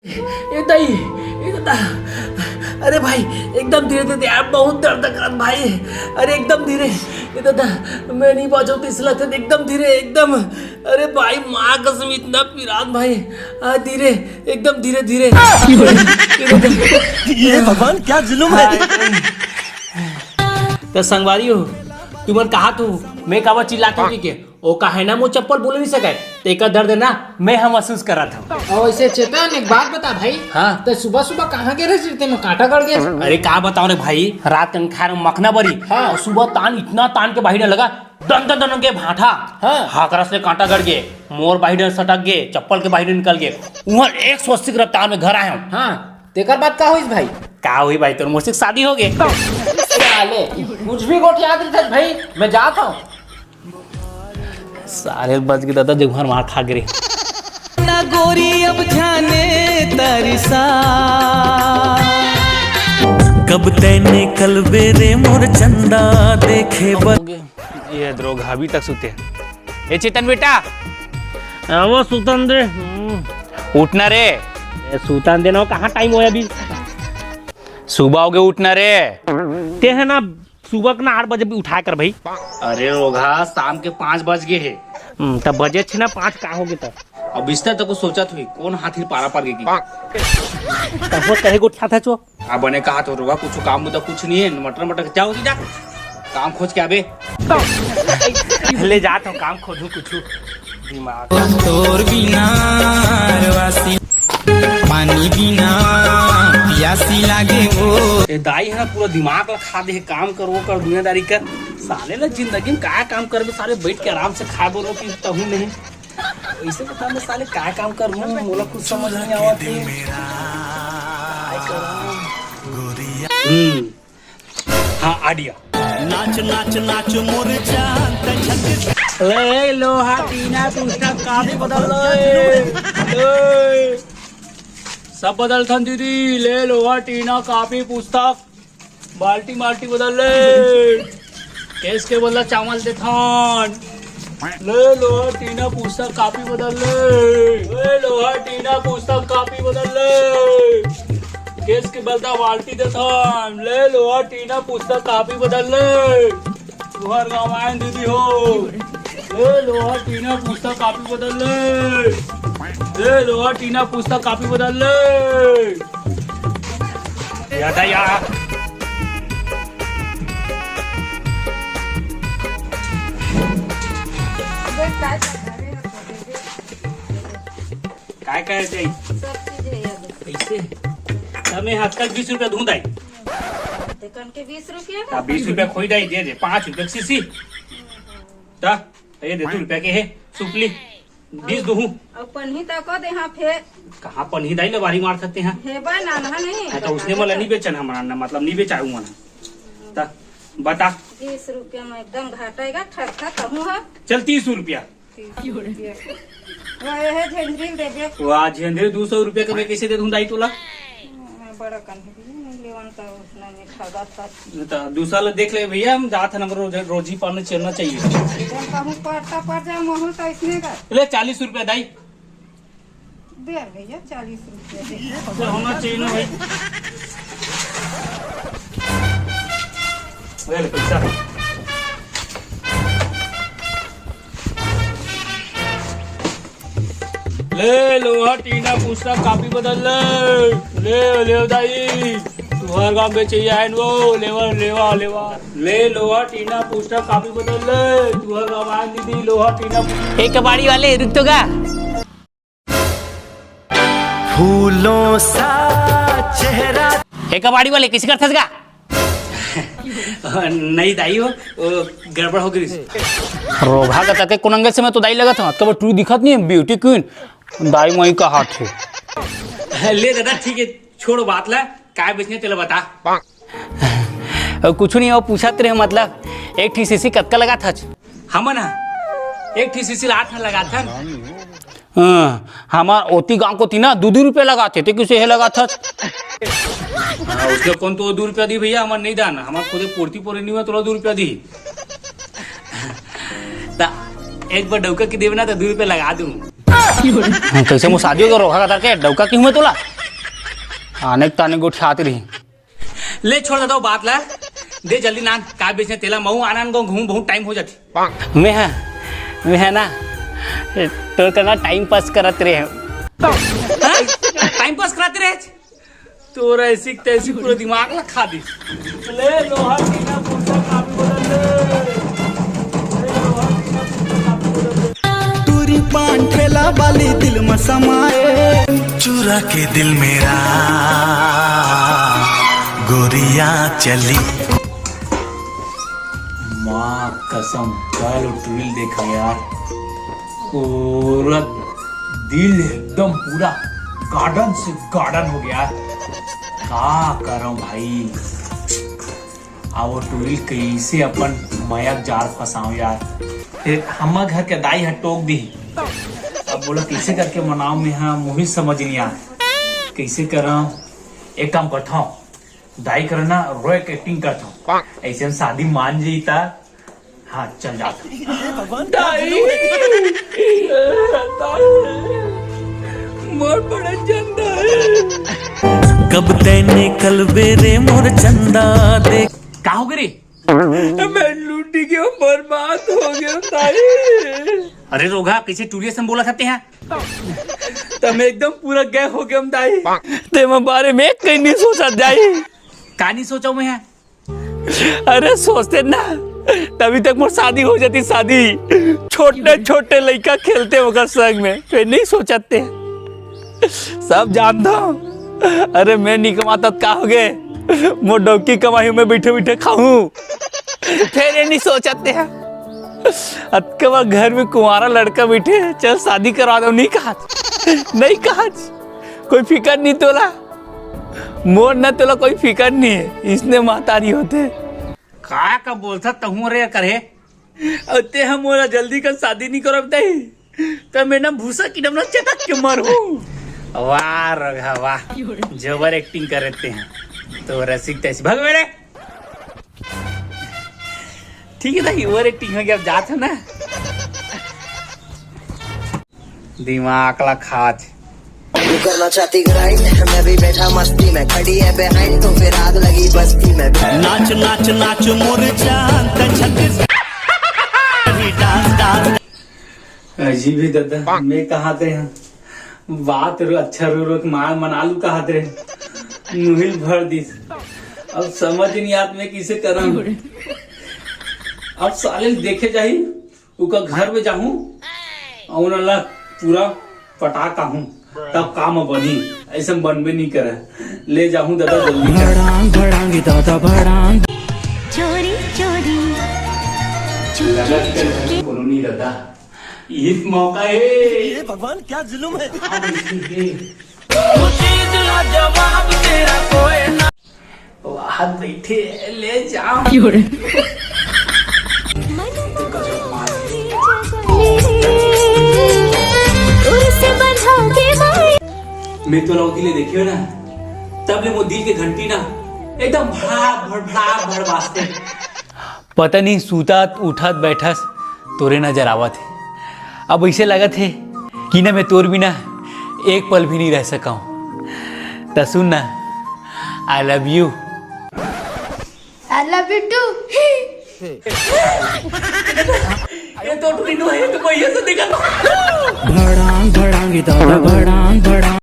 ये दही ये दा अरे भाई एकदम धीरे धीरे यार, बहुत दर्द कर भाई। अरे एकदम धीरे ये दादा, मैं नहीं पहुंचा तो इसलिए था, एकदम धीरे एकदम। अरे भाई माँ कसम इतना पिरात भाई, धीरे एकदम धीरे धीरे। ये भगवान क्या जुल्म है। तो संगवारी हो तुमन कहा तू मैं कावा चिल्लाता हूँ कि ओ का है ना, वो चप्पल बोल नहीं सके तेका दर्द है ना मैं हम महसूस करा था। और ऐसे चेतन एक बात बता भाई। हाँ तो सुबह सुबह कहाँ के रहे तेनो कांटा गड़ गया। अरे क्या बताओ रे भाई, रात के खार मखना बरी। हाँ। और सुबह तान इतना तान के बाहिर लगा दन दन दन के भाठा। हाँ हाकरस से कांटा गड़ गए, मोर बाहिर सटक गए, चप्पल के बाहिर निकल गए। वहाँ 180 की रफ्तार में घर आए हूँ। हाँ तेकर बात का हुई भाई। क्या हुई भाई, तो मुझसे शादी हो गई। कुछ भी गोट याद नहीं भाई, मैं जाता हूँ। सारे बच गए दादा, जगभर मार खा गिरे ना गोरी अब ध्याने तरसा, कब तैने कल बेरे मोर चंदा देखे ये द्रोग अभी तक सुते। ए चेतन बेटा, वो सुतन दे, उठना रे। सुतन देना कहाँ टाइम हो अभी, सुबह हो गए उठना रे। ते है ना सुबह के ना 8 बजे भी उठा कर भाई। अरे रोगा शाम के 5 बज गए है। तब बजे छे ना 5 का हो गए तब। अब बिस्तर तक को सोचा थी कौन हाथी पारा पर गई तब कहे को उठा था चो। अब बने कहा तो रोगा कुछ काम तो कुछ नहीं है, मटर मटर जाओ जा काम खोज के आबे। ले जाता हूँ काम खोजू कुछ दिमाग तोर बिना रवासी पानी बिना प्यासी लागे वो। ए दाई है ना पूरा दिमाग ला खा दे, काम कर वो कर दुनियादारी कर। साले ना जिंदगी में क्या काम कर, सारे बैठ के आराम से खा बोलो कि तहू नहीं ऐसे बता मैं साले क्या काम कर रहा हूँ, मोला कुछ समझ नहीं आवत है। हाँ आडिया नाच नाच नाच मोर जान ले लोहा टीना पुस्तक काफी बदल सब बदल थन दीदी। ले लोहा टीना काफी पुस्तक बाल्टी माल्टी बदल ले, केस के बदला चावल दे थन। ले लोहा टीना पुस्तक काफी बदल ले लोहा टीना पुस्तक काफी बदल ले, केस के बदला बाल्टी दे थन। ले लोहा टीना पुस्तक काफी बदल ले, तुहर रामायण दीदी हो। ले लोहा टीना पुस्तक काफी बदल ले लोहा टीना पुस्तक काफी बदल ले। याद आया काय काय ते पैसे हमें हाथ तक 20 रुपया दूध आई के 20 रुपया 20 रुपया खोई दाई दे 5 रुपया सीसी ये दे 2 रुपया के है सुपली 20 दूँ। और पन्ही तक दे हाँ फिर कहाँ पन्ही दाई बारी मार सकते हैं। है बा ना नहीं तो उसने मला नहीं बेचना हमारा मतलब नहीं बेचाऊ मना बता 20 रुपया में एकदम घाटेगा ठक ठक कहूँ है। चल 30 रुपया है झंझरी दे वाह झंझरी 200 रुपया का मैं कैसे दे दूँ दाई तोला। बड़ा कन्ही लेवन तो उसने में ठगा था। दूसरा लोग देख ले भैया, हम जाते हैं रोजी पाने चलना चाहिए। कहूँ पड़ता पड़ जाए मोहल तो इसने का ले 40 रुपया दाई दे भैया 40 रुपया दे होना चाहिए ना भाई। ले पैसा ले लोहा टीना पुस्तक कापी बदल ले दाई तुम्हारे गाँव में चाहिए है वो लेवा लेवा लेवा। ले लोहा टीना पुस्तक कापी बदल ले तुम्हारे गाँव आए दीदी लोहा टीना। एक कबाड़ी वाले रुक तो गा फूलों सा चेहरा। एक कबाड़ी वाले किसी का थसगा नहीं दाई हो गड़बड़ हो गई। रोभा का तके कुनंगे से मैं तो दाई लगा था कब टू दिखत नहीं ब्यूटी क्वीन दाई मई का हाथ है। ले दादा ठीक है छोड़ो बात ला काय बेचने तेला बता। कुछ नहीं वो पूछा तेरे मतलब एक ठी सीसी कतका लगा था हम ना एक ठी सीसी 8 लगा था। हमार ओती गांव को तीना 2 रुपया लगाते थे किसे है लगा था। उसके कौन तो 2 रुपया दी भैया हमार नहीं दाना हमार खुद पूर्ति पूरी नहीं हुआ तो 2 रुपया दी। एक बार डौका की देवना तो 2 रुपया लगा दूं। कैसे मुँह शादियों का रोका करके डौका क्यों मैं तोला। आने ताने को उठाती रही ले छोड़ देता हूँ बात ला दे जल्दी नान का बेचने तेला महू आनंद को घूम बहुत टाइम हो जाती मैं है ना तो करना टाइम पास करत रहे टाइम पास कराते रहे तो ऐसी तैसी पूरा दिमाग ला खा दी ले लोहा टीना पुर्जा काफी बदल टूरी पान ठेला वाली दिल में समाए चुरा के दिल मेरा गोरिया चली माँ कसम कल ट्रिल देखा यार पूरा दिल एकदम पूरा गार्डन से गार्डन हो गया का करो भाई वो टूरिल कैसे अपन मयक जार फंसाओ यार फिर हम घर के दाई टोक दी अब बोला कैसे करके मनाओ में हाँ मुझे समझ नहीं आ कैसे करा एक काम करता हूँ दाई करना रोए एक्टिंग करता हूँ ऐसे हम शादी मान जीता हाँ चल जाता मोर बड़ा चंदा कब तैने कलबे रे मोर चंदा देख का हो गई मैं लूटी गया बर्बाद हो गया ताई अरे रोगा कैसे टूरिया से बोला सकते हैं तब एकदम पूरा गए हो गया हम ताई ते बारे में कहीं नहीं सोचा जाए का नहीं सोचा मैं है अरे सोचते ना तभी तक मोर शादी हो जाती शादी छोटे छोटे लड़का खेलते होगा संग में फिर नहीं सोचते सब जानता हूँ अरे मैं नहीं कमाता का हो गए मोर डौकी कमाई में बैठे बैठे खाऊं फिर ये नहीं सोचते हैं अतकवा घर में कुंवारा लड़का बैठे चल शादी करवा दो नहीं कहा कोई फिकर नहीं तोला मोर न तोला कोई फिकर नहीं है इसने महतारी होते का बोलता तहू रे करे अते हम मोरा जल्दी कर शादी नहीं करो बताई तो मैं ना भूसा की ना चटक के मरू वाह रघा वाह जबर एक्टिंग करते हैं तो रसिक तैसी भाग मेरे ठीक है ना ओवर एक्टिंग हो गया अब जात है ना दिमाग ला खात तू करना चाहती ग्राइंड मैं भी बैठा मस्ती में खड़ी है बिहाइंड तो फिर आग लगी बस्ती में नाच नाच नाच मोर चांद छत्तीस डांस डांस अजीब ही दादा मैं कहा थे बात अच्छा रो माल मना लू कहा थे मुहिल भर दी अब समझ नहीं आत मैं किसे करूं अब साले देखे जाही उका घर में जाऊं और अल्लाह पूरा पटाका हूं तब काम बनी ऐसे बनबे नहीं करे ले जाऊं दादा जल्दी भड़ांग भड़ांगी दादा भड़ांग चोरी चोरी बोलो नहीं दादा ईद मौका है भगवान क्या जुल्म है जवाब तेरा कोई ना वहां बैठे ले जाओ मैं तो लौटी ले देखियो ना तब ले वो दिल के घंटी ना एकदम भड़ वास्ते पता नहीं सूतात उठत बैठस तोरे नजर आवत है अब ऐसे लगा थे कि ना मैं तोर बिना एक पल भी नहीं रह सका हूं तो सुन ना आई लव यू टू ये तो टुकड़ी है तो कोई ऐसा देखा भड़ांग भड़ांगी दादा भड़ांग भड़ांग